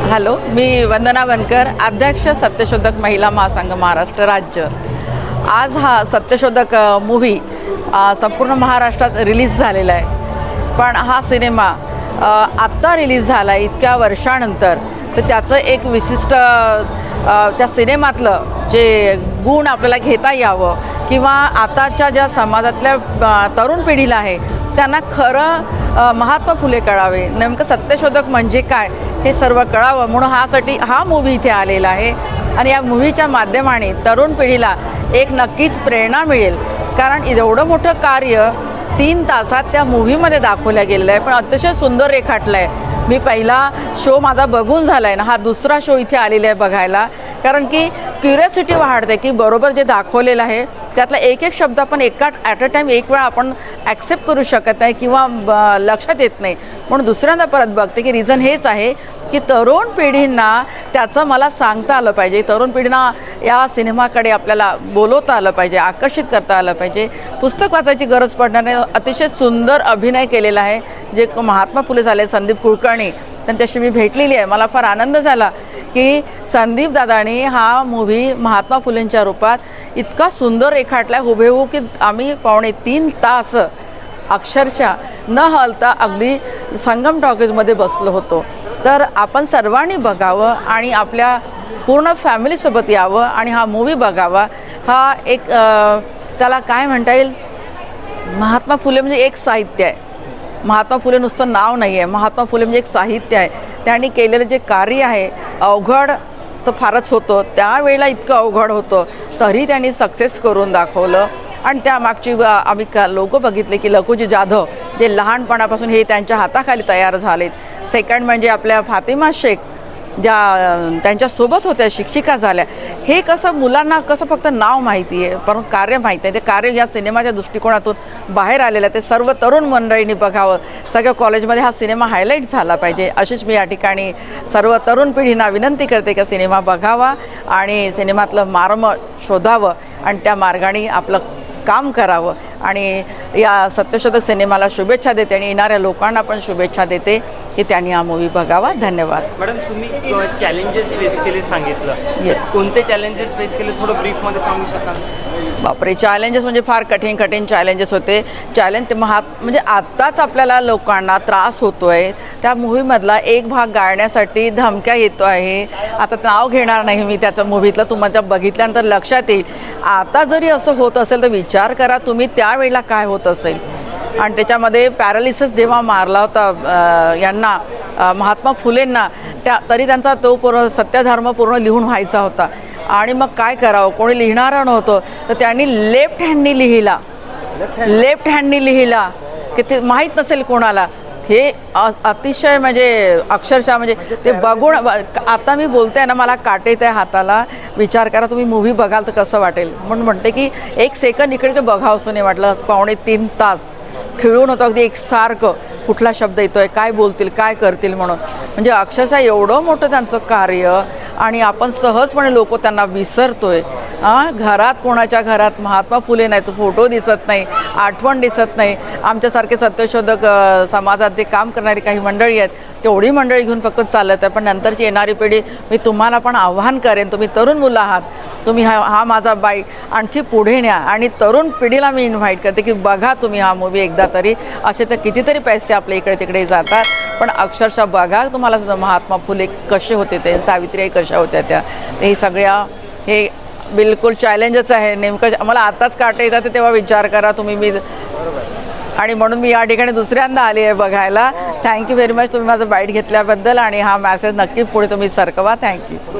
Hello, मी वंदना बनकर, अध्यक्ष सत्यशोधक महिला महासंघ महाराष्ट्र राज्य। आज हा सत्यशोधक मूव्ही संपूर्ण महाराष्ट्रात रिलीज झालेला आहे। पण हा सिनेमा आत्ता रिलीज झाला इतक्या वर्षानंतर, तर त्याचं एक विशिष्ट त्या सिनेमातलं जे गुण आपल्याला घेता यावं किंवा आताच्या ज्या समाजातल्या तरुण पिढीला आहे त्यांना खरं महात्मा फुले कळावे, नेमकं सत्यशोधक म्हणजे काय हे सर्व कळावं म्हणून हा मूव्ही इथे आलेला आहे। आणि या मूव्हीच्या माध्यमाने तरुण पिढीला एक नक्कीच प्रेरणा मिळेल, कारण एवढं मोठं कार्य 3 तासात त्या मूव्हीमध्ये दाखवलं गेलेलं आहे, पण अतिशय सुंदर रेखाटलं आहे। मी पहिला शो माझा बघून झाला आहे ना, हा दुसरा शो इथे आलेला आहे बघायला, कारण की क्युरियोसिटी वाढते की बरोबर जे दाखवलेलं आहे त्यातला एक एक शब्द आपण ॲट अ टाईम एक वेळा आपण ॲक्सेप्ट करू शकत नाही किंवा लक्षात येत नाही, म्हणून दुसऱ्यांदा परत बघते की रिझन हेच आहे की तरुण पिढींना त्याचं मला सांगता आलं पाहिजे, तरुण पिढींना या सिनेमाकडे आपल्याला बोलवता आलं पाहिजे, आकर्षित करता आलं पाहिजे। पुस्तक वाचायची गरज पडणारे अतिशय सुंदर अभिनय केलेला आहे जे महात्मा फुले झाले, संदीप कुलकर्णी, त्यांच्याशी मी भेटलेली आहे। मला फार आनंद झाला की संदीप दादांनी हा मूव्ही महात्मा फुलेंच्या रूपात इतका सुंदर रेखाटला हुबेहूब की आम्ही 2.5 तास अक्षरशः न हलता अगदी संगम टॉकीजमध्ये बसलो होतो। तर आपण सर्वांनी बघावं आणि आपल्या पूर्ण फॅमिलीसोबत यावं आणि हा मूव्ही बघावा। हा एक त्याला काय म्हणता येईल, महात्मा फुले म्हणजे एक साहित्य आहे। महात्मा फुले नुसतं नाव नाही आहे, महात्मा फुले म्हणजे एक साहित्य आहे। त्यांनी केलेलं जे कार्य आहे अवघड तर फारच होतं, त्यावेळेला इतकं अवघड होतं तरी त्यांनी सक्सेस करून दाखवलं। आणि त्यामागची आम्ही लोक बघितले की लखुजी जाधव जे लहानपणापासून हे त्यांच्या हाताखाली तयार झालेत। सेकंड म्हणजे आपल्या फातिमा शेख ज्या त्यांच्यासोबत होत्या, शिक्षिका झाल्या। हे कसं मुलांना कसं फक्त नाव माहिती आहे पण कार्य माहीत नाही, ते कार्य या सिनेमाच्या दृष्टिकोनातून बाहेर आलेलं आहे। ते सर्व तरुण मंडळींनी बघावं, सगळ्या कॉलेजमध्ये हा सिनेमा हायलाईट झाला पाहिजे अशीच मी या ठिकाणी सर्व तरुण पिढींना विनंती करते की सिनेमा बघावा आणि सिनेमातलं मार्म शोधावं आणि त्या मार्गाने आपलं काम करावं। आणि या सत्यशोधक सिनेमाला शुभेच्छा देते आणि येणाऱ्या लोकांना पण शुभेच्छा देते की त्यांनी हा मूव्ही बघावा। धन्यवाद। मॅडम, तुम्ही चॅलेंजेस फेस केले सांगितलं, कोणते चॅलेंजेस फेस केले थोडं ब्रीफमध्ये सांगू शकाल? बापरे, चॅलेंजेस म्हणजे फार कठीण चॅलेंजेस होते। चॅलेंज म्हणजे आत्ताच आपल्याला लोकांना त्रास होतो आहे, त्या मूव्हीमधला एक भाग गाळण्यासाठी धमक्या येतो आहे। आता नाव घेणार नाही मी त्याचं, मूव्हीतलं तुम्हाला बघितल्यानंतर लक्षात येईल। आता जरी असं होत असेल तर विचार करा तुम्ही त्यावेळेला काय होत असेल। आणि त्याच्यामध्ये पॅरालिसिस जेव्हा मारला होता यांना महात्मा फुलेंना, तरी त्यांचा तो पूर्ण सत्यधर्म पूर्ण लिहून व्हायचा होता आणि मग काय करावं, कोणी लिहिणारं नव्हतं, तर त्यांनी लेफ्ट हँडनी लिहिला की ते माहीत नसेल कोणाला। हे अतिशय म्हणजे अक्षरशः म्हणजे ते बघून आता मी बोलते ना मला काटे त्या हाताला। विचार करा तुम्ही मूव्ही बघाल तर कसं वाटेल, म्हणून म्हणते की एक सेकंद इकडे ते बघावंसं नाही वाटलं। 2.5 तास खेळून होतं अगदी एकसारखं, कुठला शब्द येतोय, काय बोलतील, काय करतील म्हणून। म्हणजे अक्षरशः एवढं मोठं त्यांचं कार्य आणि आपण सहजपणे लोक त्यांना विसरतोय। घरात कोणाच्या घरात महात्मा फुले नाही, तो फोटो दिसत नाही, आठवण दिसत नाही। आमच्यासारखे सत्यशोधक समाजात जे काम करणारी काही मंडळी आहेत तेवढी मंडळी घेऊन फक्त चालत आहे, पण नंतरची येणारी पिढी मी तुम्हाला पण आव्हान करेन, तुम्ही तरुण मुलं आहात, तुम्ही हा माझा बाईक आणखी पुढे न्या आणि तरुण पिढीला मी इन्व्हाइट करते की बघा तुम्ही हा मूव्ही एकदा तरी। असे तर कितीतरी पैसे आपल्या इकडे तिकडे जातात, पण अक्षरशः बघा तुम्हाला महात्मा फुले कसे होते, ते सावित्रीबाई कशा होत्या त्या, हे सगळ्या हे बिलकुल चॅलेंजच आहे। नेमकं मला आताच काटे येतात तेव्हा विचार करा तुम्ही। मी आणि म्हणून मी या ठिकाणी दुसऱ्यांदा आली आहे बघायला। थँक्यू व्हेरी मच तुम्ही माझं बाईट घेतल्याबद्दल आणि हा मॅसेज नक्की पुढे तुम्ही सरकवा। थँक्यू।